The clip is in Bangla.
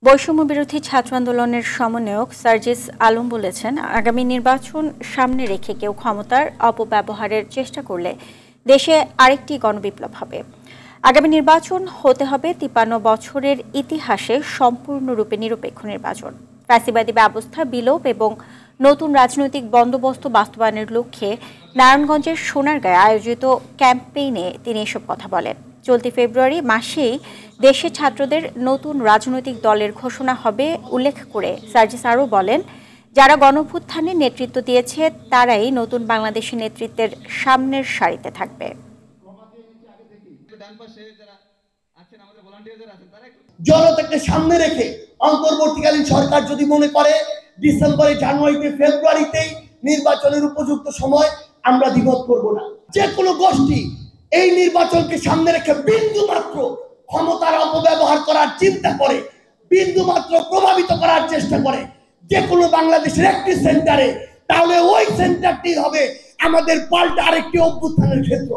বৈষম্য বিরোধী ছাত্র আন্দোলনের সমন্বয়ক সার্জিস আলম বলেছেন, আগামী নির্বাচন সামনে রেখে কেউ ক্ষমতার অপব্যবহারের চেষ্টা করলে দেশে আরেকটি গণবিপ্লব হবে। আগামী নির্বাচন হতে হবে ৫৩ বছরের ইতিহাসে সম্পূর্ণরূপে নিরপেক্ষ নির্বাচন। ফ্যাসিবাদী ব্যবস্থা বিলোপ এবং নতুন রাজনৈতিক বন্দোবস্ত বাস্তবায়নের লক্ষ্যে নারায়ণগঞ্জের সোনারগাঁয়ে আয়োজিত ক্যাম্পেইনে তিনি এসব কথা বলেন। চলতি ফেব্রুয়ারি মাসেই দেশে ছাত্রদের নতুন রাজনৈতিক দলের ঘোষণা হবে উল্লেখ করে সার্জিস আরও বলেন, যারা গণঅভ্যুত্থানে নেতৃত্ব দিয়েছে তারাই নতুন বাংলাদেশের নেতৃত্বের সামনের সারিতে থাকবে। জনতাকে সামনে রেখে অন্তর্বর্তীকালীন সরকার যদি মনে করে ডিসেম্বরে, জানুয়ারিতে, ফেব্রুয়ারিতেই নির্বাচনের উপযুক্ত সময়, আমরা দ্বিমত করব না। যে কোনো গোষ্ঠী এই নির্বাচনকে সামনে রেখে বিন্দু মাত্র ক্ষমতার অপব্যবহার করার চিন্তা করে, বিন্দু মাত্র প্রভাবিত করার চেষ্টা করে যে কোনো বাংলাদেশের একটি সেন্টারে, তাহলে ওই সেন্টারটি হবে আমাদের পাল্টা আরেকটি অভ্যুত্থানের ক্ষেত্র।